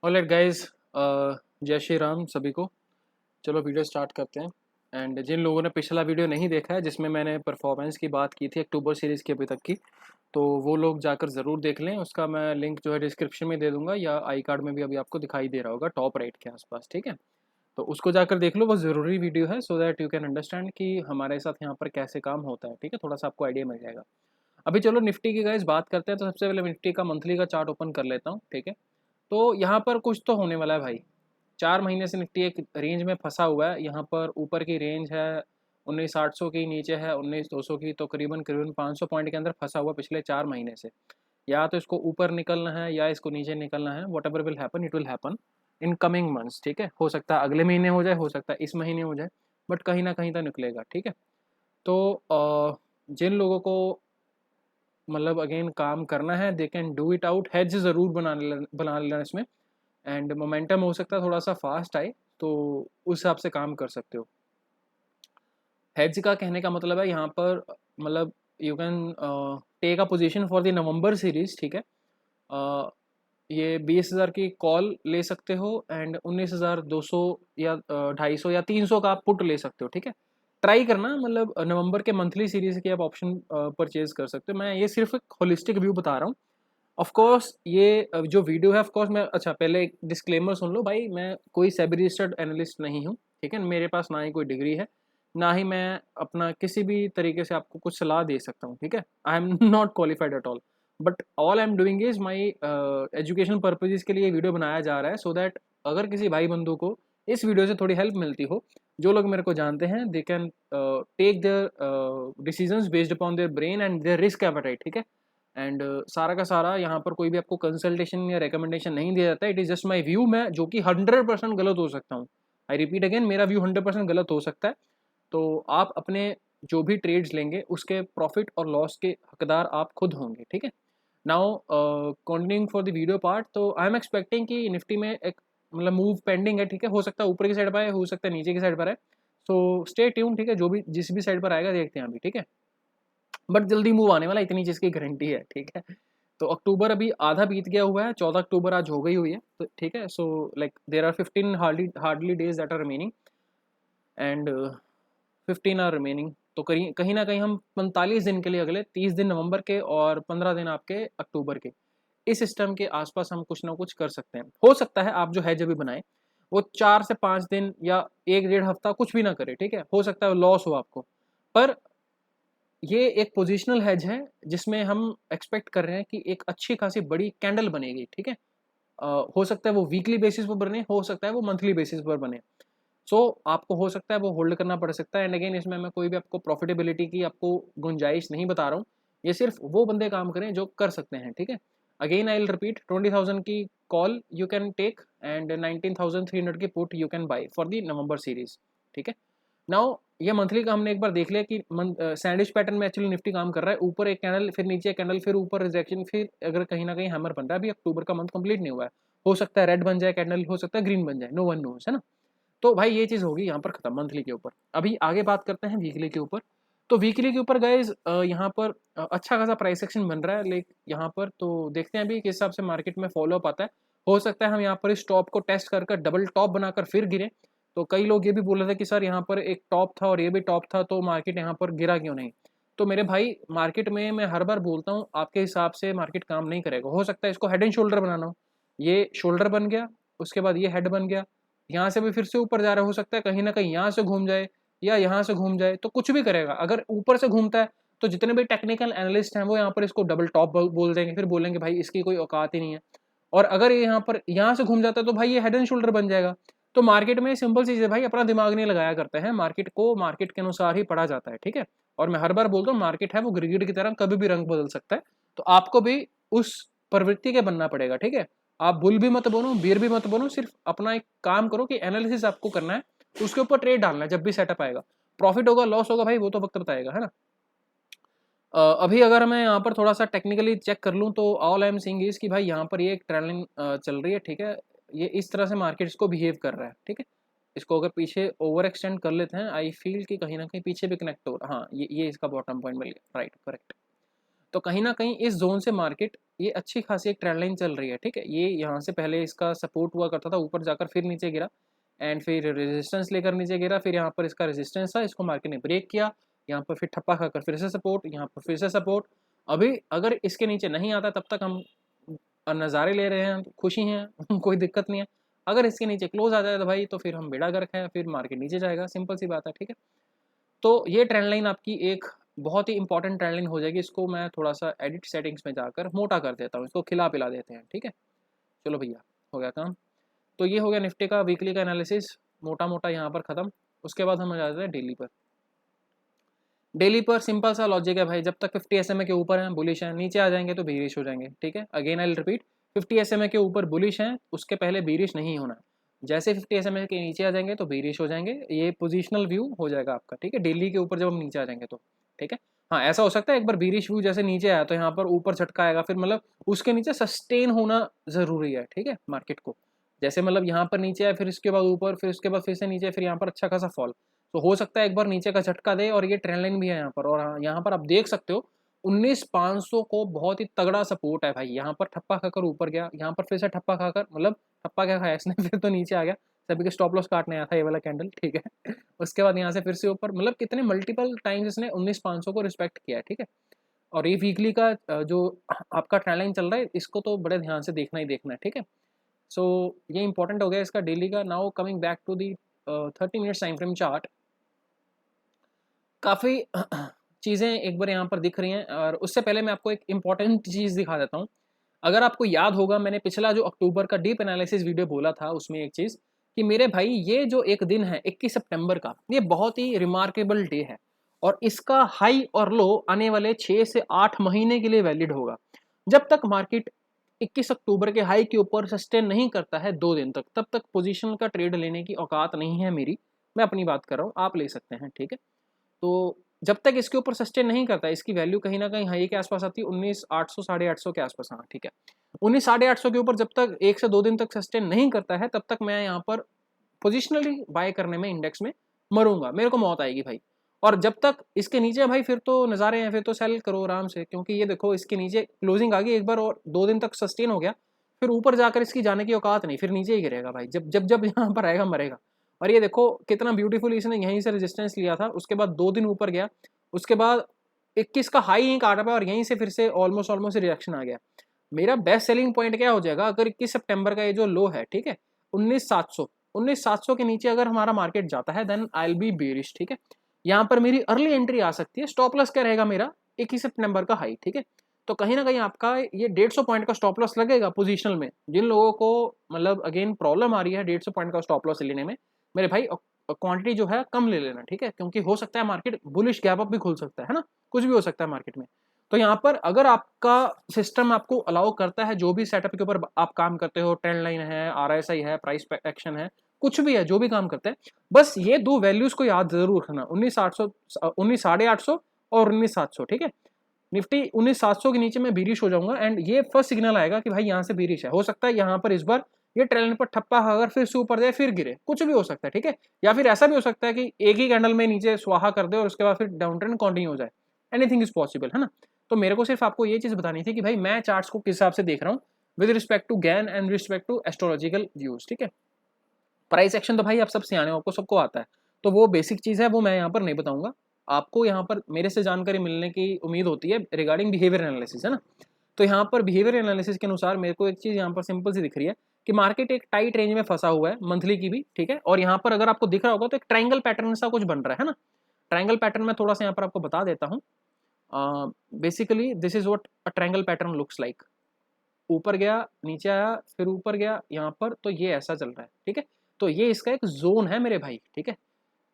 Alright guys, जय श्री राम सभी को। चलो वीडियो स्टार्ट करते हैं। एंड जिन लोगों ने पिछला वीडियो नहीं देखा है जिसमें मैंने परफॉर्मेंस की बात की थी अक्टूबर सीरीज़ की अभी तक की, तो वो लोग जाकर ज़रूर देख लें। उसका मैं लिंक जो है डिस्क्रिप्शन में दे दूंगा या आई कार्ड में भी अभी आपको दिखाई दे रहा होगा टॉप राइट के आसपास। ठीक है, तो उसको जाकर देख लो, वो ज़रूरी वीडियो है so that you can understand कि हमारे साथ यहाँ पर कैसे काम होता है। ठीक है, थोड़ा सा आपको आइडिया मिल जाएगा। अभी चलो निफ्टी की गाइस बात करते हैं। तो सबसे पहले निफ्टी का मंथली का चार्ट ओपन कर लेता हूँ। ठीक है, तो यहाँ पर कुछ तो होने वाला है भाई। 4 महीने से निफ्टी एक रेंज में फंसा हुआ है। यहाँ पर ऊपर की रेंज है 19,800 की, नीचे है 19,200 की, तो करीबन करीबन 500 पॉइंट के अंदर फंसा हुआ पिछले 4 महीने से। या तो इसको ऊपर निकलना है या इसको नीचे निकलना है। What ever will happen, it will happen in coming months. ठीक है, हो सकता है अगले महीने हो जाए, हो सकता है इस महीने हो जाए, बट कहीं ना कहीं तो निकलेगा। ठीक है, तो जिन लोगों को मतलब अगेन काम करना है they can do it out. Hedge ज़रूर बना लेना इसमें। एंड मोमेंटम हो सकता है थोड़ा सा फास्ट आए, तो उस हिसाब से काम कर सकते हो। हेज का कहने का मतलब है यहाँ पर मतलब you can take a position for the November series. ठीक है, ये 20,000 की कॉल ले सकते हो एंड 19,200 या 250 या 300 का आप पुट ले सकते हो। ठीक है, ट्राई करना, मतलब नवंबर के मंथली सीरीज की आप ऑप्शन परचेज कर सकते हो। मैं ये सिर्फ एक होलिस्टिक व्यू बता रहा हूँ। ऑफ कोर्स ये जो वीडियो है, ऑफ कोर्स मैं, अच्छा पहले एक डिस्क्लेमर सुन लो भाई, मैं कोई सेबी रजिस्टर्ड एनालिस्ट नहीं हूँ। ठीक है, मेरे पास ना ही कोई डिग्री है, ना ही मैं अपना किसी भी तरीके से आपको कुछ सलाह दे सकता हूँ। ठीक है, I am not qualified at all, but all I am doing is my education purposes के लिए ये वीडियो बनाया जा रहा है सो दैट अगर किसी भाई बंधु को इस वीडियो से थोड़ी हेल्प मिलती हो, जो लोग मेरे को जानते हैं they can take their decisions based upon their brain and their risk appetite. ठीक है, एंड सारा का सारा यहाँ पर कोई भी आपको कंसल्टेशन या रिकमेंडेशन नहीं दिया जाता है। It is just my view, मैं जो कि 100% गलत हो सकता हूँ। आई रिपीट अगेन, मेरा व्यू 100% गलत हो सकता है। तो आप अपने जो भी ट्रेड्स लेंगे उसके प्रॉफिट और लॉस के हकदार आप खुद होंगे। ठीक है, now continuing for the video part, तो आई एम एक्सपेक्टिंग कि निफ्टी में एक मतलब मूव पेंडिंग है। ठीक है, हो सकता है ऊपर की साइड पर आए, हो सकता है नीचे की साइड पर आए, सो स्टे ट्यून। ठीक है, जो भी जिस भी साइड पर आएगा देखते हैं अभी। ठीक है, बट जल्दी मूव आने वाला, इतनी चीज़ की गारंटी है। ठीक है, तो अक्टूबर अभी आधा बीत गया हुआ है, 14 अक्टूबर आज हो गई हुई है। तो ठीक है, so like there are 15 hardly days that are remaining and 15 are remaining. तो कहीं कहीं ना कहीं हम 45 दिन के लिए, अगले 30 दिन नवंबर के और 15 दिन आपके अक्टूबर के, इस सिस्टम के आसपास हम कुछ ना कुछ कर सकते हैं। हो सकता है आप जो है जब भी बनाए वो 4 से 5 दिन या 1 डेढ़ हफ्ता कुछ भी ना करे। ठीक है, हो सकता है लॉस हो आपको, पर ये एक पोजिशनल हेज है जिसमें हम एक्सपेक्ट कर रहे हैं कि एक अच्छी खासी बड़ी कैंडल बनेगी। ठीक है, हो सकता है वो वीकली बेसिस पर बने, हो सकता है वो मंथली बेसिस पर बने। सो आपको हो सकता है वो होल्ड करना पड़ सकता है। एंड अगेन इसमें मैं कोई भी आपको प्रॉफिटेबिलिटी की आपको गुंजाइश नहीं बता रहा हूँ। ये सिर्फ वो बंदे काम करें जो कर सकते हैं। ठीक है, अगेन आई विल रिपीट, 20,000 की call you can take and 19,300 की put you can buy for the November series. ठीक है, नाउ ये मंथली का हमने एक बार देख लिया कि सैंडविच पैटर्न में एक्चुअली निफ्टी काम कर रहा है। ऊपर एक कैंडल, फिर नीचे एक कैंडल, फिर ऊपर रिजेक्शन, फिर अगर कहीं ना कहीं हैमर बन रहा है। अभी अक्टूबर का मंथ कंप्लीट नहीं हुआ है, हो सकता है रेड बन जाए कैंडल, हो सकता है ग्रीन बन जाए, नो वन नोस, है ना। तो भाई ये चीज़ होगी यहाँ पर खत्म मंथली के ऊपर। अभी आगे बात करते हैं वीकली के ऊपर। तो वीकली के ऊपर गाइज यहाँ पर अच्छा खासा प्राइस एक्शन बन रहा है लेकिन यहाँ पर, तो देखते हैं अभी किस हिसाब से मार्केट में फॉलो अप आता है। हो सकता है हम यहाँ पर इस टॉप को टेस्ट कर डबल टॉप बनाकर फिर गिरे। तो कई लोग ये भी बोल रहे थे कि सर यहाँ पर एक टॉप था और ये भी टॉप था, तो मार्केट यहाँ पर गिरा क्यों नहीं। तो मेरे भाई मार्केट में मैं हर बार बोलता हूँ आपके हिसाब से मार्केट काम नहीं करेगा। हो सकता है इसको हेड एंड शोल्डर बनाना हो, ये शोल्डर बन गया, उसके बाद ये हेड बन गया, यहाँ से भी फिर से ऊपर जा रहा है, हो सकता है कहीं ना कहीं यहाँ से घूम जाए या यहाँ से घूम जाए, तो कुछ भी करेगा। अगर ऊपर से घूमता है तो जितने भी टेक्निकल एनालिस्ट हैं वो यहाँ पर इसको डबल टॉप बोल देंगे, फिर बोलेंगे भाई इसकी कोई औकात ही नहीं है। और अगर ये यहाँ पर यहाँ से घूम जाता है तो भाई ये हेड एंड शोल्डर बन जाएगा। तो मार्केट में सिंपल चीज़ है भाई, अपना दिमाग नहीं लगाया करते हैं, मार्केट को मार्केट के अनुसार ही पढ़ा जाता है। ठीक है, और मैं हर बार बोलता हूँ मार्केट है वो गिरगिट की तरह कभी भी रंग बदल सकता है, तो आपको भी उस प्रवृत्ति के बनना पड़ेगा। ठीक है, आप बुल भी मत बनो, बीर भी मत बनो, सिर्फ अपना एक काम करो कि एनालिसिस आपको करना है, उसके ऊपर ट्रेड डालना है। जब भी सेटअप आएगा, प्रॉफिट होगा लॉस होगा भाई वो तो वक्त बताएगा, है ना। अभी अगर मैं यहाँ पर थोड़ा सा टेक्निकली चेक कर लूँ तो all I am seeing is कि भाई यहाँ पर ये एक ट्रेंड लाइन चल रही है। ठीक है, ये इस तरह से मार्केट इसको बिहेव कर रहा है। ठीक है, इसको अगर पीछे ओवर एक्सटेंड कर लेते हैं, आई फील कि कहीं ना कहीं पीछे भी कनेक्ट हो रहा है। हाँ, ये इसका बॉटम पॉइंट मिल गया, राइट, करेक्ट। तो कहीं ना कहीं इस जोन से मार्केट ये अच्छी खासी एक ट्रेंड लाइन चल रही है, ठीक है। ये यहाँ से पहले इसका सपोर्ट हुआ करता था, ऊपर जाकर फिर नीचे गिरा एंड फिर रेजिस्टेंस लेकर नीचे गिरा, फिर यहाँ पर इसका रेजिस्टेंस था, इसको मार्केट ने ब्रेक किया, यहाँ पर फिर ठप्पा खाकर फिर से सपोर्ट, यहाँ पर फिर से सपोर्ट। अभी अगर इसके नीचे नहीं आता तब तक हम नज़ारे ले रहे हैं, खुशी हैं कोई दिक्कत नहीं है। अगर इसके नीचे क्लोज आ जाए तो भाई तो फिर हम बेड़ा गर्क हैं, फिर मार्केट नीचे जाएगा, सिंपल सी बात है, ठीक है। तो ये ट्रेंड लाइन आपकी एक बहुत ही इंपॉर्टेंट ट्रेंड लाइन हो जाएगी। इसको मैं थोड़ा सा एडिट सेटिंग्स में जाकर मोटा कर देता हूँ, इसको खिला पिला देते हैं, ठीक है। चलो भैया हो गया काम। तो ये हो गया निफ्टी का वीकली का एनालिसिस, मोटा मोटा यहाँ पर ख़त्म। उसके बाद हम आ जाते हैं डेली पर। डेली पर सिंपल सा लॉजिक है भाई, जब तक 50 SMA के ऊपर हैं बुलिश हैं, नीचे आ जाएंगे तो बीरिश हो जाएंगे, ठीक है। Again I will repeat, 50 SMA के ऊपर बुलिश हैं, उसके पहले बीरिश नहीं होना। जैसे 50 SMA के नीचे आ जाएंगे तो बीरिश हो जाएंगे, ये पोजिशनल व्यू हो जाएगा आपका, ठीक है। डेली के ऊपर जब हम नीचे आ जाएंगे तो, ठीक है। हाँ ऐसा हो सकता है एक बार बीरिश व्यू जैसे नीचे आया तो यहाँ पर ऊपर झटका आएगा, फिर मतलब उसके नीचे सस्टेन होना ज़रूरी है, ठीक है, मार्केट को। जैसे मतलब यहाँ पर नीचे आया, फिर इसके बाद ऊपर, फिर उसके बाद फिर से नीचे, फिर यहाँ पर अच्छा खासा फॉल, तो हो सकता है एक बार नीचे का झटका दे। और ये ट्रेंड लाइन भी है यहाँ पर, और यहाँ पर आप देख सकते हो 19,500 को बहुत ही तगड़ा सपोर्ट है भाई। यहाँ पर ठप्पा खाकर ऊपर गया, यहाँ पर फिर से ठप्पा खाकर, मतलब ठप्पा क्या खाया इसने फिर तो नीचे आ गया, सभी के स्टॉप लॉस काटने आया था ये वाला कैंडल, ठीक है। उसके बाद यहाँ से फिर से ऊपर, मतलब कितने मल्टीपल टाइम्स इसने 19,500 को रिस्पेक्ट किया है, ठीक है। और ये वीकली का जो आपका ट्रेंड लाइन चल रहा है, इसको तो बड़े ध्यान से देखना ही देखना है, ठीक है। सो ये इंपॉर्टेंट हो गया इसका डेली का। Now coming back to the 30 minutes time frame chart. काफ़ी चीज़ें एक बार यहाँ पर दिख रही हैं, और उससे पहले मैं आपको एक इम्पॉर्टेंट चीज़ दिखा देता हूँ। अगर आपको याद होगा, मैंने पिछला जो अक्टूबर का डीप एनालिसिस वीडियो बोला था, उसमें एक चीज़ कि मेरे भाई ये जो एक दिन है 21 सितंबर का, ये बहुत ही रिमार्केबल डे है, और इसका हाई और लो आने वाले 6 से 8 महीने के लिए वैलिड होगा। जब तक मार्केट 21 अक्टूबर के हाई के ऊपर सस्टेन नहीं करता है 2 दिन तक, तब तक पोजीशन का ट्रेड लेने की औकात नहीं है मेरी। मैं अपनी बात कर रहा हूँ, आप ले सकते हैं, ठीक है। तो जब तक इसके ऊपर सस्टेन नहीं करता, इसकी वैल्यू कहीं ना कहीं हाई के आसपास आती है 19,800 850 के आसपास, हाँ ठीक है। 19,850 के ऊपर जब तक 1 से 2 दिन तक सस्टेन नहीं करता है, तब तक मैं यहाँ पर पोजिशनली बाय करने में इंडेक्स में मरूंगा, मेरे को मौत आएगी भाई। और जब तक इसके नीचे भाई फिर तो नज़ारे हैं, फिर तो सेल करो आराम से, क्योंकि ये देखो इसके नीचे क्लोजिंग आ गई एक बार और 2 दिन तक सस्टेन हो गया, फिर ऊपर जाकर इसकी जाने की औकात नहीं, फिर नीचे ही गिरेगा भाई, जब जब जब यहाँ पर आएगा मरेगा। और ये देखो कितना ब्यूटीफुल इसने यहीं से रेजिस्टेंस लिया था, उसके बाद 2 दिन ऊपर गया, उसके बाद 21 का हाई यहीं काटा और यहीं से फिर से ऑलमोस्ट रिएक्शन आ गया। मेरा बेस्ट सेलिंग पॉइंट क्या हो जाएगा, अगर 21 सितंबर का ये जो लो है, ठीक है, 19,700 के नीचे अगर हमारा मार्केट जाता है, then I will be bearish, ठीक है। यहाँ पर मेरी अर्ली एंट्री आ सकती है। स्टॉप लॉस क्या रहेगा मेरा, 21 सितंबर का हाई, ठीक है। तो कहीं ना कहीं आपका ये 150 पॉइंट का स्टॉप लॉस लगेगा पोजिशनल में। जिन लोगों को मतलब अगेन प्रॉब्लम आ रही है 150 पॉइंट का स्टॉप लॉस लेने में, मेरे भाई क्वांटिटी जो है कम ले लेना, ठीक है, क्योंकि हो सकता है मार्केट बुलिश गैप अप भी खुल सकता है ना, कुछ भी हो सकता है मार्केट में। तो यहाँ पर अगर आपका सिस्टम आपको अलाउ करता है, जो भी सेटअप के ऊपर आप काम करते हो, ट्रेंड लाइन है, RSI है, प्राइस एक्शन है, कुछ भी है, जो भी काम करते हैं, बस ये 2 वैल्यूज को याद जरूर रखना, 19,850 और 19,700, ठीक है। निफ्टी 19,700 के नीचे मैं बीरिश हो जाऊंगा, एंड ये फर्स्ट सिग्नल आएगा कि भाई यहाँ से बीरिश है। हो सकता है यहाँ पर इस बार ये ट्रेंड पर ठप्पा अगर फिर से ऊपर जाए फिर गिरे, कुछ भी हो सकता है, ठीक है। या फिर ऐसा भी हो सकता है कि एक ही कैंडल में नीचे स्वाहा कर दे और उसके बाद फिर डाउन ट्रेंड कंटिन्यू हो जाए। एनीथिंग इज पॉसिबल, है ना। तो मेरे को सिर्फ आपको ये चीज़ बतानी थी कि भाई मैं चार्ट्स को किस हिसाब से देख रहा हूँ with respect to Gann and respect to astrological views, ठीक है। प्राइस एक्शन तो भाई आप सब सियाने हो, आपको सबको आता है, तो वो बेसिक चीज़ है, वो मैं यहाँ पर नहीं बताऊंगा। आपको यहाँ पर मेरे से जानकारी मिलने की उम्मीद होती है रिगार्डिंग बिहेवियर एनालिसिस, है ना। तो यहाँ पर बिहेवियर एनालिसिस के अनुसार मेरे को एक चीज़ यहाँ पर सिंपल सी दिख रही है कि मार्केट एक टाइट रेंज में फंसा हुआ है, मंथली की भी, ठीक है। और यहाँ पर अगर आपको दिख रहा होगा तो एक ट्रायंगल पैटर्न सा कुछ बन रहा है ना। ट्रायंगल पैटर्न में थोड़ा सा यहाँ पर आपको बता देता हूँ। Basically this is what a triangle pattern looks like. ऊपर गया, नीचे आया, फिर ऊपर गया यहाँ पर, तो ये ऐसा चल रहा है, ठीक है। तो ये इसका एक जोन है मेरे भाई, ठीक है।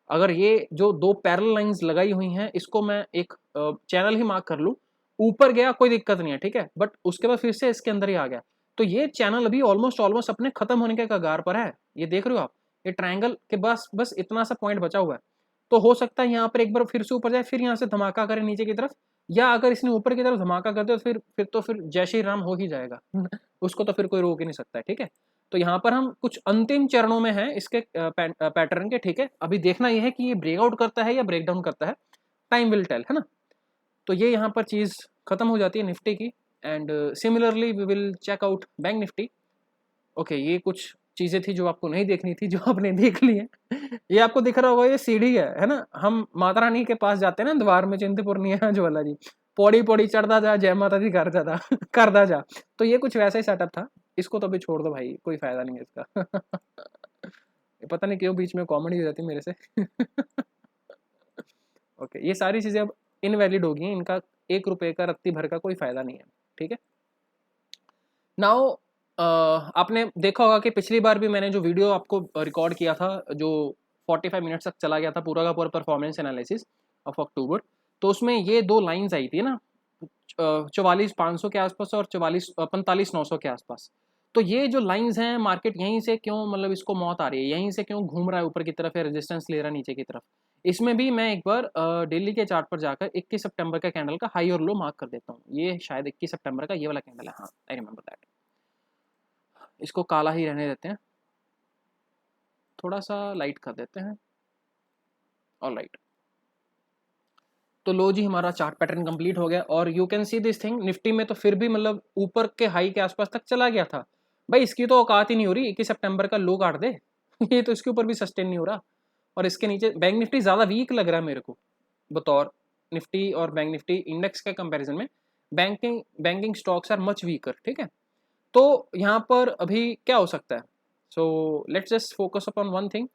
अगर ये जो 2 पैरेलल लाइंस लगाई हुई हैं, इसको मैं एक चैनल ही मार्क कर लूँ, ऊपर गया कोई दिक्कत नहीं है, ठीक है, बट उसके बाद फिर से इसके अंदर ही आ गया, तो ये चैनल अभी ऑलमोस्ट अपने खत्म होने के कगार पर है। ये देख रहे हो आप, ये ट्रायंगल के बस इतना सा पॉइंट बचा हुआ है। तो हो सकता है यहाँ पर एक बार फिर से ऊपर जाए, फिर यहाँ से धमाका करे नीचे की तरफ, या अगर इसने ऊपर की तरफ धमाका कर दिया तो फिर जय श्री राम हो ही जाएगा उसको तो फिर कोई रोक ही नहीं सकता है, ठीक है। तो यहाँ पर हम कुछ अंतिम चरणों में हैं इसके पैटर्न के, ठीक है। अभी देखना यह है कि ये ब्रेकआउट करता है या ब्रेकडाउन करता है, टाइम विल टेल, है ना। तो ये यहाँ पर चीज़ ख़त्म हो जाती है निफ्टी की। And similarly we will check out bank Nifty. Okay, ये कुछ चीज़ें थी जो आपको नहीं देखनी थी, जो आपने देख ली है। ये आपको दिख रहा होगा, ये सीढ़ी है ना। हम माता रानी के पास जाते हैं ना, द्वार में चिंतपूर्णिया ज्वाला जी, पौड़ी पौड़ी चढ़ता जा, जय माता दी करता जा करता जा। तो ये कुछ वैसा ही सेटअप था। इसको तो अभी छोड़ दो भाई, कोई फायदा नहीं है इसका। पता नहीं क्यों बीच में कॉमेडी हो जाती है मेरे से। ओके, ये सारी चीज़ें अब इनवैलिड होगी, इनका 1 रुपये का रत्ती भर का कोई फायदा नहीं है, ठीक है। नाउ आपने देखा होगा कि पिछली बार भी मैंने जो वीडियो आपको रिकॉर्ड किया था, जो 45 मिनट्स तक चला गया था, पूरा का पूरा परफॉर्मेंस एनालिसिस ऑफ अक्टूबर, तो उसमें ये 2 लाइंस आई थी ना, 44,500 के आसपास और 45,900 के आसपास। तो ये जो लाइंस हैं, मार्केट यहीं से क्यों, मतलब इसको मौत आ रही है, यहीं से क्यों घूम रहा है ऊपर की तरफ या रेजिस्टेंस ले रहा है नीचे की तरफ। इसमें भी मैं एक बार डेली के चार्ट पर जाकर 21 सितंबर का कैंडल का हाई और लो मार्क कर देता हूँ। ये शायद 21 सितंबर का ये वाला कैंडल है, हाँ आई रिमेंबर दैट। इसको काला ही रहने देते हैं, थोड़ा सा लाइट कर देते हैं, और लाइट। तो लो जी, हमारा चार्ट पैटर्न कंप्लीट हो गया। और you can see this thing, Nifty में तो फिर भी मतलब ऊपर के हाई के आसपास तक चला गया था भाई। इसकी तो औकात ही नहीं हो रही, 21 सितंबर का लो काट दे। ये तो इसके ऊपर भी सस्टेन नहीं हो रहा। और इसके नीचे बैंक निफ्टी ज़्यादा वीक लग रहा है मेरे को, बतौर निफ्टी और बैंक निफ्टी इंडेक्स के कंपैरिजन में banking stocks are much weaker, ठीक है। तो यहाँ पर अभी क्या हो सकता है, so let's just focus upon one thing,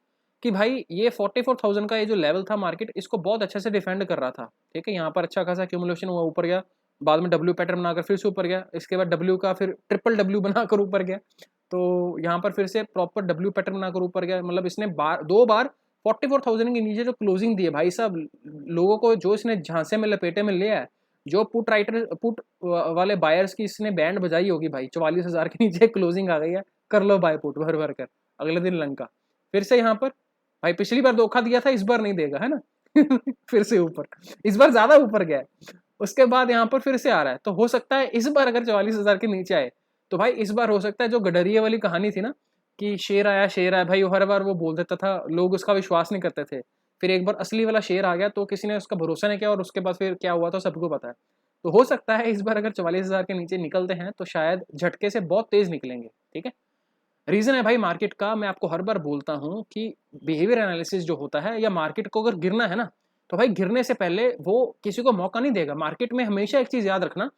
कि भाई ये 44,000 का ये जो लेवल था मार्केट इसको बहुत अच्छे से डिफेंड कर रहा था, ठीक है। यहाँ पर अच्छा खासा एक्यूमुलेशन हुआ, ऊपर गया, बाद में डब्ल्यू पैटर्न बनाकर फिर से ऊपर गया, इसके बाद डब्ल्यू का फिर ट्रिपल डब्ल्यू बनाकर ऊपर गया, तो यहाँ पर फिर से प्रॉपर डब्ल्यू पैटर्न बनाकर ऊपर गया। मतलब इसने 2 बार 44,000 के नीचे जो क्लोजिंग दी है भाई साहब, लोगों को जो इसने झांसे में लपेटे में लिया है, जो पुट वाले बायर्स की इसने बैंड बजाई होगी भाई, 44,000 के नीचे क्लोजिंग आ गई है, कर लो बाय पुट भर भर कर। अगले दिन लंका फिर से यहाँ पर, भाई पिछली बार धोखा दिया था, इस बार नहीं देगा, है ना। फिर से ऊपर, इस बार ज्यादा ऊपर गया है। उसके बाद यहाँ पर फिर से आ रहा है, तो हो सकता है इस बार अगर 44,000 के नीचे आए तो भाई इस बार हो सकता है जो गडरिया वाली कहानी थी ना, कि शेर आया भाई, हर बार वो बोल देता था, लोग उसका विश्वास नहीं करते थे। फिर एक बार असली वाला शेर आ गया तो किसी ने उसका भरोसा नहीं किया, और उसके बाद फिर क्या हुआ तो सबको पता है। तो हो सकता है इस बार अगर 44,000 के नीचे निकलते हैं तो शायद झटके से बहुत तेज निकलेंगे, ठीक है। रीजन है भाई मार्केट का, मैं आपको हर बार बोलता हूँ कि बिहेवियर एनालिसिस जो होता है, या मार्केट को अगर गिरना है ना, तो भाई गिरने से पहले वो किसी को मौका नहीं देगा। मार्केट में हमेशा एक चीज याद रखना,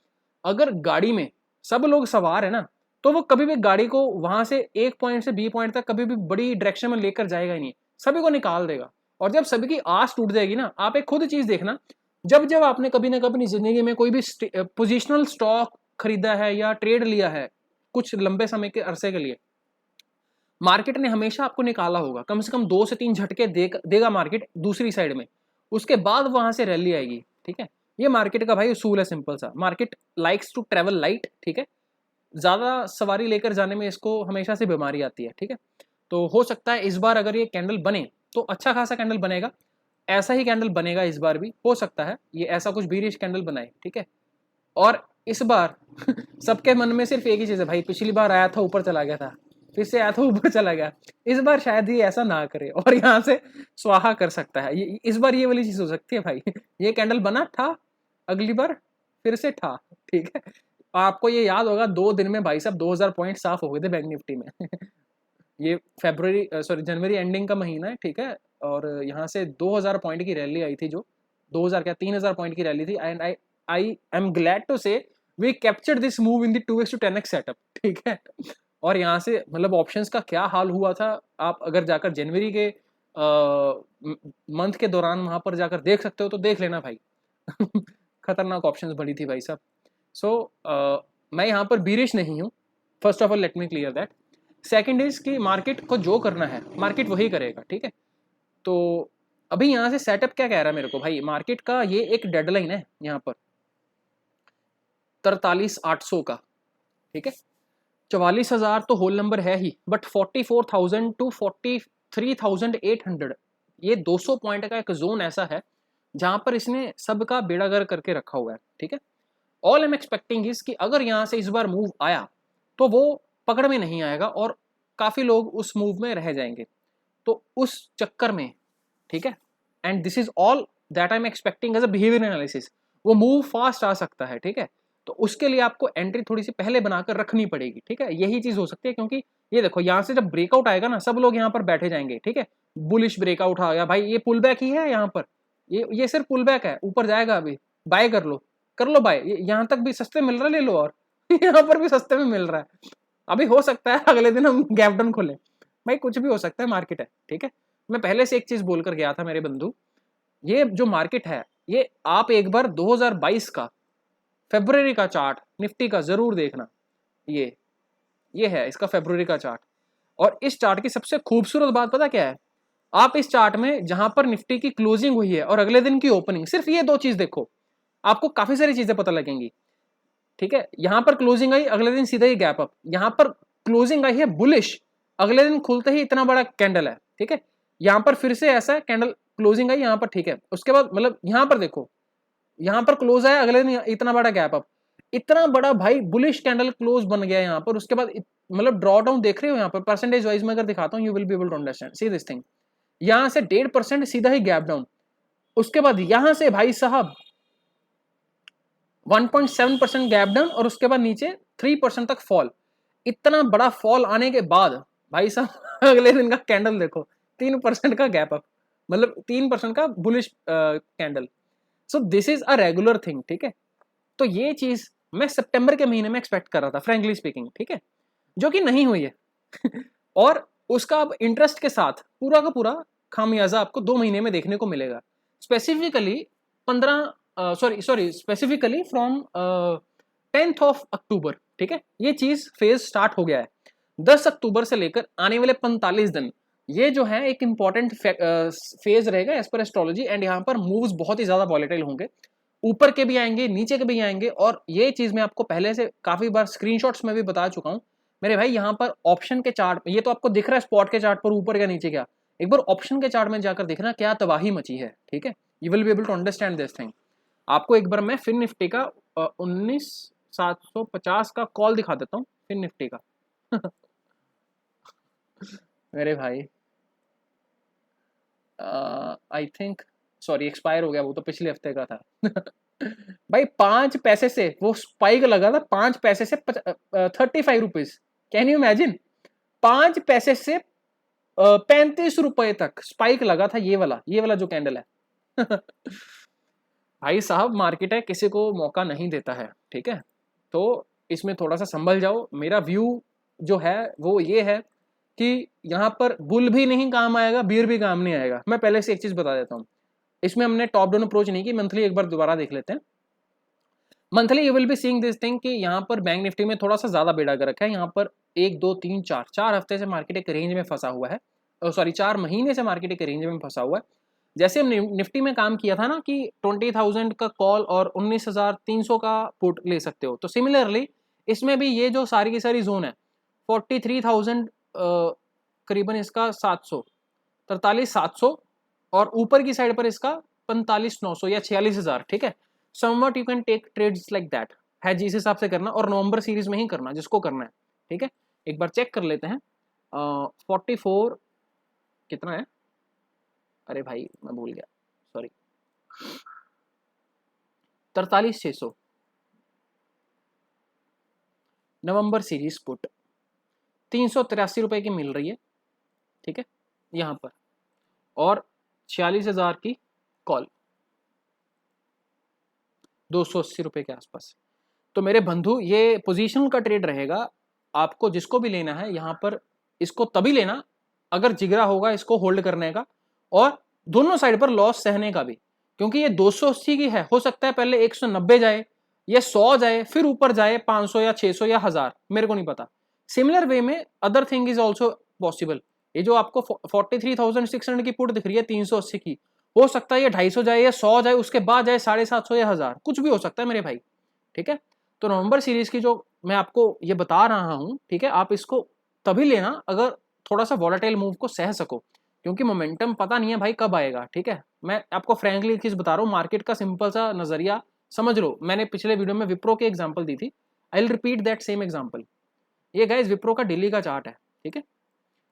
अगर गाड़ी में सब लोग सवार है ना, तो वो कभी भी गाड़ी को वहां से एक पॉइंट से बी पॉइंट तक कभी भी बड़ी डायरेक्शन में लेकर जाएगा ही नहीं, सभी को निकाल देगा। और जब सभी की आस टूट जाएगी ना, आप एक खुद चीज देखना, जब जब आपने कभी ना कभी जिंदगी में कोई भी पोजिशनल स्टॉक खरीदा है या ट्रेड लिया है कुछ लंबे समय के अरसे के लिए, मार्केट ने हमेशा आपको निकाला होगा, कम से कम 2 से 3 झटके देगा मार्केट दूसरी साइड में, उसके बाद वहां से रैली आएगी, ठीक है। ये मार्केट का भाई उसूल है, सिंपल सा। Market likes to travel light, ठीक है। ज्यादा सवारी लेकर जाने में इसको हमेशा से बीमारी आती है, ठीक है। तो हो सकता है इस बार अगर ये कैंडल बने तो अच्छा खासा कैंडल बनेगा, ऐसा ही कैंडल बनेगा इस बार भी, हो सकता है ये ऐसा कुछ बीरिश कैंडल बनाए, ठीक है। और इस बार सबके मन में सिर्फ एक ही चीज है भाई, पिछली बार आया था ऊपर चला गया था, फिर से आया था ऊपर चला गया, इस बार शायद ये ऐसा ना करे और यहाँ से स्वाहा कर सकता है। इस बार ये वाली चीज हो सकती है भाई, ये कैंडल बना था, अगली बार फिर से था, ठीक है। आपको ये याद होगा 2 दिन में भाई साहब 2,000 पॉइंट साफ हो गए थे बैंक निफ्टी में। ये जनवरी एंडिंग का महीना है, ठीक है। और यहाँ से 2,000 पॉइंट की रैली आई थी, जो 2,000 क्या 3,000 पॉइंट की रैली थी। And I am glad to say we captured this move in the 2x to 10x setup, ठीक है। और यहाँ से मतलब ऑप्शंस का क्या हाल हुआ था, आप अगर जाकर जनवरी के मंथ के दौरान वहां पर जाकर देख सकते हो तो देख लेना भाई। खतरनाक ऑप्शंस बड़ी थी भाई साहब। सो मैं यहाँ पर बीरिश नहीं हूँ, first of all let me clear that. Second is कि मार्केट को जो करना है मार्केट वही करेगा, ठीक है। तो अभी यहाँ से सेटअप क्या कह रहा है मेरे को भाई, मार्केट का ये एक डेडलाइन है यहाँ पर 43,800 का, ठीक है। 44,000 तो होल नंबर है ही, बट 44,000 टू 43,800 ये 200 पॉइंट का एक जोन ऐसा है जहां पर इसने सबका बेड़ा गर्क करके रखा हुआ है, ठीक है। ऑल एम एक्सपेक्टिंग इज कि अगर यहां से इस बार मूव आया तो वो पकड़ में नहीं आएगा और काफी लोग उस मूव में रह जाएंगे, तो उस चक्कर में, ठीक है। And this is all that I am expecting as a behaviour analysis. वो मूव फास्ट आ सकता है, ठीक है। तो उसके लिए आपको एंट्री थोड़ी सी पहले बनाकर रखनी पड़ेगी, ठीक है। यही चीज हो सकती है, क्योंकि ये देखो यहाँ से जब ब्रेकआउट आएगा ना, सब लोग यहाँ पर बैठे जाएंगे, ठीक है। बुलिश ब्रेकआउट आ गया भाई, ये पुल बैक ही है यहाँ पर, ये सिर्फ पुल बैक है, ऊपर जाएगा अभी, बाय कर लो बाय, यहाँ तक भी सस्ते मिल रहा है, ले लो। और यहाँ पर भी सस्ते में मिल रहा है, अभी हो सकता है अगले दिन हम गैप डाउन खोलें, भाई कुछ भी हो सकता है, मार्केट है, ठीक है। मैं पहले से एक चीज बोलकर गया था मेरे बंधु, ये जो मार्केट है, ये आप एक बार 2022 का फरवरी का चार्ट निफ्टी का जरूर देखना, ये है इसका फरवरी का चार्ट। और इस चार्ट की सबसे खूबसूरत बात पता क्या है, आप इस चार्ट में जहां पर निफ्टी की क्लोजिंग हुई है और अगले दिन की ओपनिंग, सिर्फ ये दो चीज देखो, आपको काफी सारी चीजें पता लगेंगी, ठीक है। यहां पर क्लोजिंग आई, अगले दिन सीधा ही गैप अप, यहां पर क्लोजिंग आई है बुलिश, अगले दिन खुलते ही इतना बड़ा कैंडल है, ठीक है। यहां पर फिर से ऐसा कैंडल क्लोजिंग आई यहां पर, ठीक है। उसके बाद मतलब यहां पर देखो, यहां पर क्लोज आया, अगले दिन इतना बड़ा गैप अप, इतना बड़ा भाई बुलिश कैंडल क्लोज बन गया यहाँ पर। उसके बाद मतलब ड्रॉ डाउन देख रहे हो यहाँ पर, परसेंटेज वाइज में अगर दिखाता हूँ, you will be able to understand, see this thing. यहां से 1.5% सीधा ही गैप डाउन, उसके बाद यहां से भाई साहब 1.7% गैप डाउन, और उसके बाद नीचे 3% तक फॉल। इतना बड़ा फॉल आने के बाद भाई साहब अगले दिन का कैंडल देखो, 3% का गैप अप, मतलब 3% का bullish candle. So this is a regular thing, ठीक है। तो ये चीज मैं सितंबर के महीने में एक्सपेक्ट कर रहा था, फ्रेंकली स्पीकिंग, ठीक है, जो कि नहीं हुई है और उसका अब इंटरेस्ट के साथ पूरा का पूरा खामियाजा आपको 2 महीने में देखने को मिलेगा। Specifically 15 sorry specifically from 10th of October, ठीक है। ये चीज फेज स्टार्ट हो गया है, 10 अक्टूबर से लेकर आने वाले 45 दिन ये जो है एक इंपॉर्टेंट फेज रहेगा एज पर एस्ट्रोलॉजी। एंड यहाँ पर मूव्स बहुत ही ज्यादा वॉलेटाइल होंगे, ऊपर के भी आएंगे, नीचे के भी आएंगे। और ये चीज मैं आपको पहले से काफी बार स्क्रीनशॉट्स में भी बता चुका हूँ मेरे भाई। यहाँ पर ऑप्शन के चार्ट, ये तो आपको दिख रहा है स्पॉट के चार्ट पर ऊपर या नीचे, क्या एक बार ऑप्शन के चार्ट में जाकर देखना क्या तबाही मची है, ठीक है। You will be able to understand this thing. आपको एक बार मैं फिन निफ्टी का 19,750 का कॉल दिखा देता हूँ, फिन निफ्टी का मेरे भाई आई थिंक सॉरी एक्सपायर हो गया, वो तो पिछले हफ्ते का था भाई 5 पैसे से वो स्पाइक लगा था, 5 पैसे से 35 रुपीज, कैन यू इमेजिन। 5 पैसे से 35 रुपए तक स्पाइक लगा था, ये वाला जो कैंडल है भाई साहब मार्केट है, किसी को मौका नहीं देता है, ठीक है। तो इसमें थोड़ा सा संभल जाओ। मेरा व्यू जो है वो ये है कि यहाँ पर बुल भी नहीं काम आएगा, बीर भी काम नहीं आएगा। मैं पहले से एक चीज बता देता हूँ, इसमें हमने टॉप डाउन अप्रोच नहीं की, मंथली एक बार दोबारा देख लेते हैं। Monthly you will be seeing this thing कि यहाँ पर बैंक निफ्टी में थोड़ा सा ज्यादा बेड़ा कर रखा है। यहाँ पर 1 2 3 4 हफ्ते से मार्केट एक रेंज में फंसा हुआ है, सॉरी 4 महीने से मार्केट एक रेंज में फंसा हुआ है। जैसे हम निफ्टी में काम किया था ना कि 20,000 का कॉल और 19,300 का पुट ले सकते हो, तो सिमिलरली इसमें भी ये जो सारी की सारी जोन है 43,000 करीबन इसका 700 43,700 और ऊपर की साइड पर इसका 45,900 या 46,000, ठीक है। Somewhat you can take trades like that है, जिस हिसाब से करना, और नवंबर सीरीज में ही करना जिसको करना है, ठीक है। एक बार चेक कर लेते हैं 44 कितना है, अरे भाई मैं भूल गया, सॉरी 43,600 नवंबर सीरीज पुट 383 रुपए की मिल रही है, ठीक है यहाँ पर, और 46,000 की कॉल 280 रुपए के आसपास। तो मेरे बंधु ये पोजीशन का ट्रेड रहेगा, आपको जिसको भी लेना है यहाँ पर इसको तभी लेना अगर जिगरा होगा इसको होल्ड करने का, और दोनों साइड पर लॉस सहने का भी, क्योंकि ये 280 की है, हो सकता है पहले 190 जाए या 100 जाए, फिर ऊपर जाए 500 या 600 या 1000, मेरे को नहीं पता। सिमिलर वे में other thing is also possible. ये जो आपको 43,600 की पुट दिख रही है 380 की, हो सकता है ये 250 जाए या 100 जाए, उसके बाद जाए 750 या 1000, कुछ भी हो सकता है मेरे भाई, ठीक है। तो नवंबर सीरीज की जो मैं आपको ये बता रहा हूं, ठीक है, आप इसको तभी लेना अगर थोड़ा सा वॉलेटाइल मूव को सह सको, क्योंकि मोमेंटम पता नहीं है भाई कब आएगा, ठीक है। मैं आपको फ्रैंकली एक चीज बता रहा हूँ, मार्केट का सिंपल सा नजरिया समझ लो। मैंने पिछले वीडियो में विप्रो की एग्जांपल दी थी, I will repeat that same example. ये गाइस विप्रो का दिल्ली का चार्ट है, ठीक है।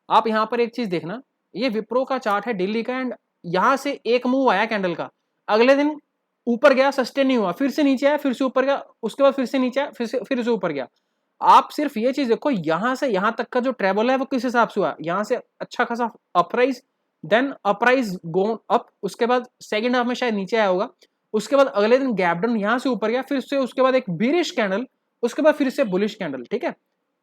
आप यहाँ पर एक चीज देखना, ये विप्रो का चार्ट है दिल्ली का, एंड यहाँ से एक मूव आया कैंडल का, अगले दिन ऊपर गया, सस्टेन नहीं हुआ, फिर से नीचे आया, फिर से ऊपर गया, उसके बाद फिर से नीचे आया, फिर से ऊपर गया। आप सिर्फ ये चीज देखो, यहां से यहां तक का जो ट्रेवल है वो किस हिसाब से हुआ, यहां से अच्छा खासा अपराइज, देन अपराइज गोन अप, उसके बाद सेकंड हाफ में शायद नीचे आया होगा, उसके बाद अगले दिन गैप डाउन, यहां से ऊपर गया, फिर से उसके बाद एक बीरिश कैंडल, उसके बाद फिर से बुलिश कैंडल। ठीक है,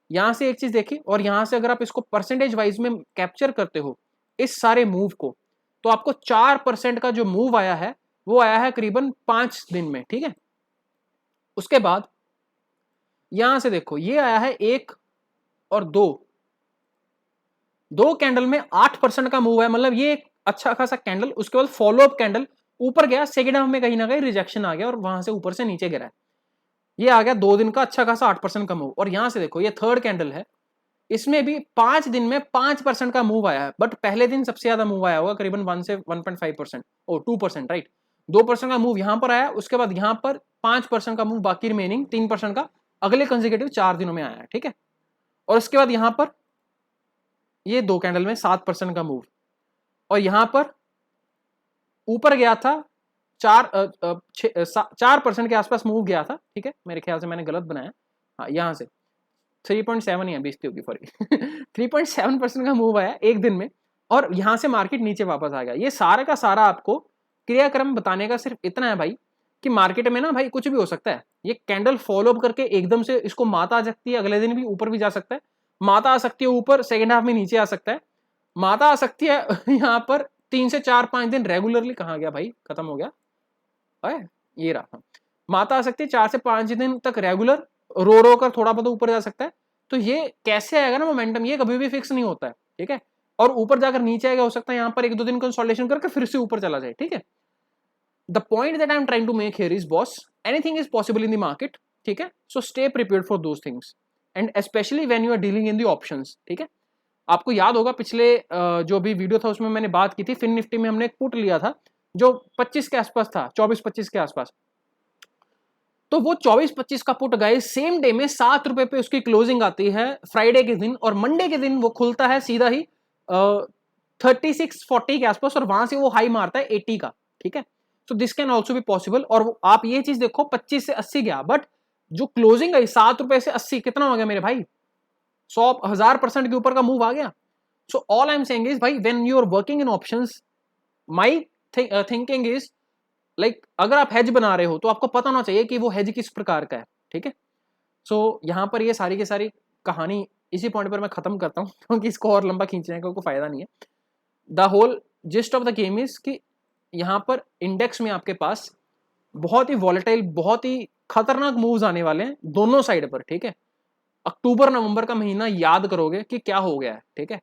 यहां से एक चीज देखी, और यहां से अगर आप इसको परसेंटेज वाइज में कैप्चर करते हो इस सारे मूव को, तो आपको 4% का जो मूव आया है वो आया है करीबन 5 दिन में। ठीक है, उसके बाद यहां से देखो ये आया है 1 और 2 कैंडल में 8% का मूव है, मतलब ये एक अच्छा खासा कैंडल। उसके बाद फॉलोअप कैंडल ऊपर गया, सेकेंड हाफ में कहीं ना कहीं रिजेक्शन आ गया और वहां से ऊपर से नीचे गिरा है, ये आ गया 2 दिन का अच्छा खासा 8% का मूव। और यहां से देखो ये थर्ड कैंडल है, इसमें भी 5 दिन में 5% का मूव आया है, बट पहले दिन सबसे ज्यादा मूव आया होगा करीबन 1 से 1.5% और 2%, राइट। 2% का मूव यहां पर आया, उसके बाद यहां पर 5% का मूव, बाकी रिमेनिंग 3% का अगले कंसेक्यूटिव 4 दिनों में आया है। ठीक है, और उसके बाद यहां पर ये 2 कैंडल में 7% का मूव, और यहां पर ऊपर गया था 4% के आसपास मूव गया था। ठीक है, मेरे ख्याल से मैंने गलत बनाया, हाँ यहाँ से 3.7 या बेइज्जती होगी सॉरी 3.7% का मूव आया एक दिन में, और यहां से मार्केट नीचे वापस आ गया। ये सारा का सारा आपको क्रियाक्रम बताने का सिर्फ इतना है भाई कि मार्केट में ना भाई कुछ भी हो सकता है। ये कैंडल फॉलो अप करके एकदम से इसको माता आ सकती है, अगले दिन भी ऊपर भी जा सकता है, माता आ सकती है ऊपर, सेकेंड हाफ में नीचे आ सकता है, माता आ सकती है यहाँ पर 3 से 4-5 दिन रेगुलरली, कहाँ गया भाई, खत्म हो गया है, ये रहा, माता आ सकती है 4 से 5 दिन तक रेगुलर, रो कर थोड़ा बहुत ऊपर जा सकता है। तो ये कैसे आएगा ना मोमेंटम, ये कभी भी फिक्स नहीं होता है। ठीक है, और ऊपर जाकर नीचे आएगा, हो सकता है यहाँ पर 1-2 दिन कंसोलिडेशन करके फिर से ऊपर चला जाए। ठीक है, the point that I am trying to make here is boss, anything is possible in the market. ठीक है, so stay prepared for those things and specially when you are dealing in the options. ठीक है, आपको याद होगा पिछले जो भी वीडियो था उसमें मैंने बात की थी, फिन निफ्टी में हमने एक पुट लिया था जो 25 के आसपास था, 24-25 के आसपास। तो वो 24-25 का पुट गए सेम डे में 7 रुपए पे उसकी क्लोजिंग आती है फ्राइडे के दिन, और मंडे के दिन वो खुलता है सीधा ही 3640 के आसपास, और वहां से वो हाई मारता है 80 का। ठीक है, so this can also be possible. और आप ये चीज देखो 25 से 80 गया, बट जो क्लोजिंग आई 7 रुपए से 80, कितना हो गया मेरे भाई, 100,000% के ऊपर का मूव आ गया। So all I am saying is भाई when you are working in options, my thinking is like अगर आप हेज बना रहे हो तो आपको पता होना चाहिए कि वो हेज किस प्रकार का है। ठीक है, सो यहाँ पर ये सारी की सारी कहानी इसी पॉइंट पर मैं खत्म करता हूँ क्योंकि इसको और लंबा खींचने का कोई फायदा नहीं है। The whole gist of the game is कि यहाँ पर इंडेक्स में आपके पास बहुत ही वॉलेटाइल, बहुत ही खतरनाक मूव्स आने वाले हैं दोनों साइड पर। ठीक है, अक्टूबर नवंबर का महीना याद करोगे कि क्या हो गया है। ठीक है,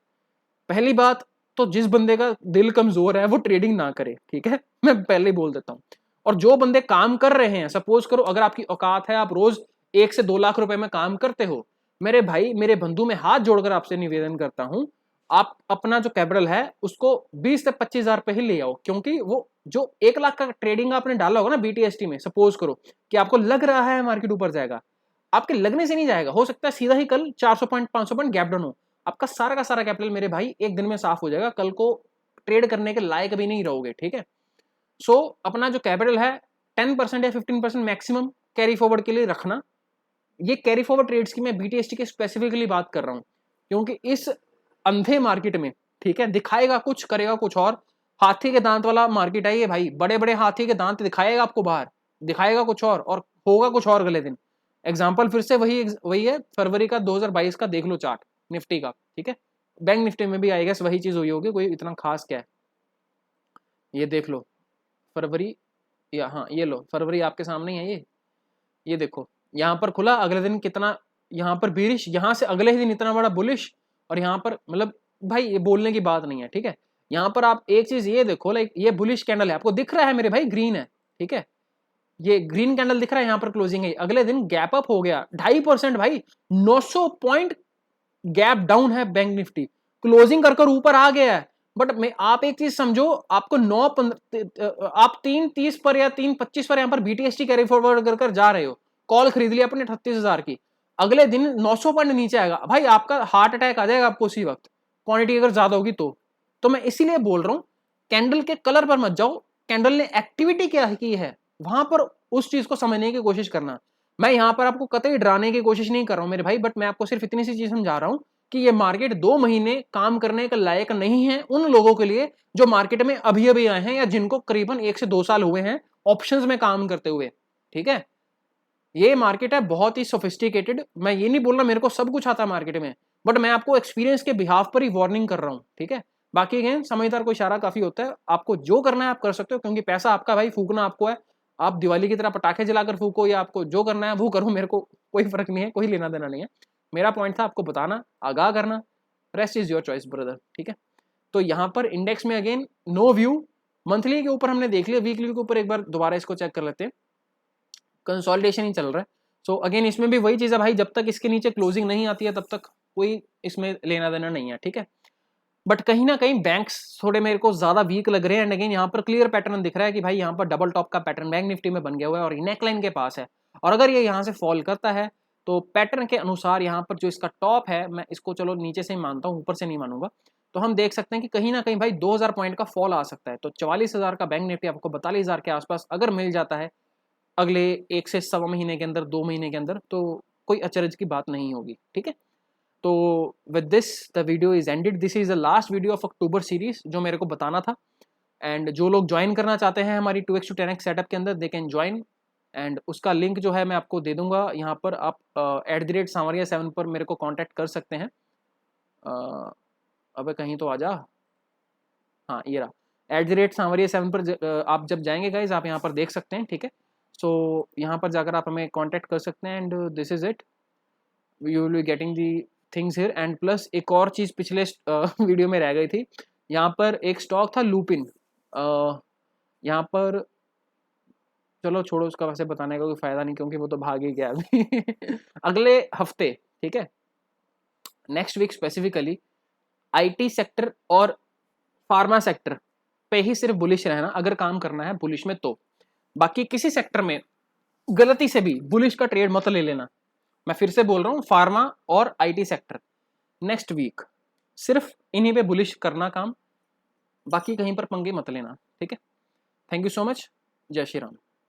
पहली बात तो जिस बंदे का दिल कमजोर है वो ट्रेडिंग ना करे। ठीक है, मैं पहले ही बोल देता हूं। और जो बंदे काम कर रहे हैं, सपोज करो अगर आपकी औकात है, आप रोज 1 से 2 लाख रुपए में काम करते हो, मेरे भाई मेरे बंधु, में हाथ जोड़कर आपसे निवेदन करता हूं, आप अपना जो कैपिटल है उसको 20 से 25 हजार पे ही ले आओ। क्योंकि वो जो 1 लाख का ट्रेडिंग आपने डाला होगा ना बीटीएसटी में, सपोज करो कि आपको लग रहा है मार्केट ऊपर जाएगा, आपके लगने से नहीं जाएगा, हो सकता है सीधा ही कल 400 पॉइंट 500 पॉइंट गैप डाउन हो, आपका सारा का सारा कैपिटल मेरे भाई एक दिन में साफ हो जाएगा, कल को ट्रेड करने के लायक भी नहीं रहोगे। ठीक है, सो अपना जो कैपिटल है 10% या 15% मैक्सिमम कैरी फॉरवर्ड के लिए रखना। ये कैरी फॉरवर्ड ट्रेड्स की मैं बीटीएसटी के स्पेसिफिकली बात कर रहा हूं, क्योंकि इस अंधे मार्केट में, ठीक है, दिखाएगा कुछ करेगा कुछ और, हाथी के दांत वाला मार्केट है ये भाई, बड़े बड़े हाथी के दांत दिखाएगा आपको बाहर, दिखाएगा कुछ और होगा कुछ और अगले दिन। एग्जाम्पल फिर से वही है फरवरी का 2022 का, देख लो चार्ट निफ्टी का। ठीक है, बैंक निफ्टी में भी आई गेस वही चीज हुई होगी, कोई इतना खास क्या है, ये देख लो फरवरी, या हाँ ये लो फरवरी आपके सामने है ये देखो यहाँ पर खुला, अगले दिन कितना यहाँ पर बीरिश, यहाँ से अगले ही दिन इतना बड़ा बुलिश, और यहाँ पर मतलब भाई ये बोलने की बात नहीं है। ठीक है, यहाँ पर आप एक चीज ये देखो, लाइक ये बुलिश कैंडल है, आपको दिख रहा है मेरे भाई, ग्रीन है। ठीक है, ये ग्रीन कैंडल दिख रहा है, यहाँ पर क्लोजिंग है, अगले दिन गैप अप हो गया 2.5% भाई, 900 पॉइंट गैप डाउन है बैंक निफ्टी, क्लोजिंग कर ऊपर आ गया है। बट मैं आप एक चीज समझो, आपको आप 3.30 पर या 3.25 पर यहाँ पर बीटीएसटी कैरी फॉरवर्ड कर जा रहे हो, कॉल खरीद लिया अपने 38,000 की, अगले दिन 900 पॉइंट नीचे आएगा भाई, आपका हार्ट अटैक आ जाएगा आपको उसी वक्त, क्वांटिटी अगर ज्यादा होगी तो मैं इसीलिए बोल रहा हूं कैंडल के कलर पर मत जाओ, कैंडल ने एक्टिविटी क्या की है वहां पर उस चीज को समझने की कोशिश करना। मैं यहाँ पर आपको कतई डराने की कोशिश नहीं कर रहा हूँ मेरे भाई, बट मैं आपको सिर्फ इतनी सी चीज समझा रहा हूँ कि ये मार्केट 2 महीने काम करने के लायक नहीं है उन लोगों के लिए जो मार्केट में अभी अभी आए हैं या जिनको करीबन 1 से 2 साल हुए हैं ऑप्शंस में काम करते हुए। ठीक है, ये मार्केट है बहुत ही सोफिस्टिकेटेड। मैं ये नहीं बोल रहा मेरे को सब कुछ आता है मार्केट में, बट मैं आपको एक्सपीरियंस के बिहाफ पर ही वार्निंग कर रहा हूँ। ठीक है, बाकी अगेन समझदार को इशारा काफी होता है, आपको जो करना है आप कर सकते हो, क्योंकि पैसा आपका भाई, फूकना आपको है। आप दिवाली की तरह पटाखे जलाकर फूको या आपको जो करना है वो करो, मेरे को कोई फर्क नहीं है, कोई लेना देना नहीं है। मेरा पॉइंट था आपको बताना, आगाह करना, rest is your choice brother. ठीक है, तो यहाँ पर इंडेक्स में अगेन नो व्यू, मंथली के ऊपर हमने देख लिया, वीकली के ऊपर एक बार दोबारा इसको चेक कर लेते हैं, कंसोलिडेशन ही चल रहा है। सो अगेन इसमें भी वही चीज़ है भाई, जब तक इसके नीचे क्लोजिंग नहीं आती है तब तक कोई इसमें लेना देना नहीं है। ठीक है, बट कहीं ना कहीं बैंक्स थोड़े मेरे को ज्यादा वीक लग रहे हैं। एंड अगेन यहाँ पर क्लियर पैटर्न दिख रहा है कि भाई यहाँ पर डबल टॉप का पैटर्न बैंक निफ्टी में बन गया हुआ है और नेकलाइन के पास है, और अगर ये यहाँ से फॉल करता है तो पैटर्न के अनुसार यहाँ पर जो इसका टॉप है, मैं इसको चलो नीचे से ही मानता हूँ, ऊपर से नहीं मानूंगा, तो हम देख सकते हैं कि कहीं ना कहीं भाई 2000 पॉइंट का फॉल आ सकता है। तो 44,000 का बैंक निफ्टी आपको 42,000 के आसपास अगर मिल जाता है अगले 1 से सवा महीने के अंदर, 2 महीने के अंदर, तो कोई अचरज की बात नहीं होगी। ठीक है, तो with this the video is ended. This is the last video of October series जो मेरे को बताना था। एंड जो लोग ज्वाइन करना चाहते हैं हमारी 2x to 10x सेटअप के अंदर, दे कैन ज्वाइन, एंड उसका लिंक जो है मैं आपको दे दूंगा यहाँ पर। आप @Sanvaria7 पर मेरे को कांटेक्ट कर सकते हैं। अबे कहीं तो आ जा, हाँ ये रहा, @Sanvaria7 पर आप जब जाएंगे गाइज आप यहाँ पर देख सकते हैं। ठीक है, सो यहाँ पर जाकर आप हमें कांटेक्ट कर सकते हैं, and this is it, you will be getting the things here. And plus एक और चीज़ पिछले वीडियो में रह गई थी, यहाँ पर एक स्टॉक था लूपिन, यहाँ पर चलो छोड़ो, उसका वैसे बताने का कोई फायदा नहीं क्योंकि वो तो भाग ही गया अभी अगले हफ्ते, ठीक है, next week specifically IT sector और फार्मा सेक्टर पे ही सिर्फ बुलिश रहना अगर काम करना है बुलिश में, तो बाकी किसी सेक्टर में गलती से भी बुलिश का ट्रेड मत ले लेना। मैं फिर से बोल रहा हूँ, फार्मा और आईटी सेक्टर नेक्स्ट वीक सिर्फ इन्हीं पे बुलिश करना काम, बाकी कहीं पर पंगे मत लेना। ठीक है, थैंक यू सो मच, जय श्री राम।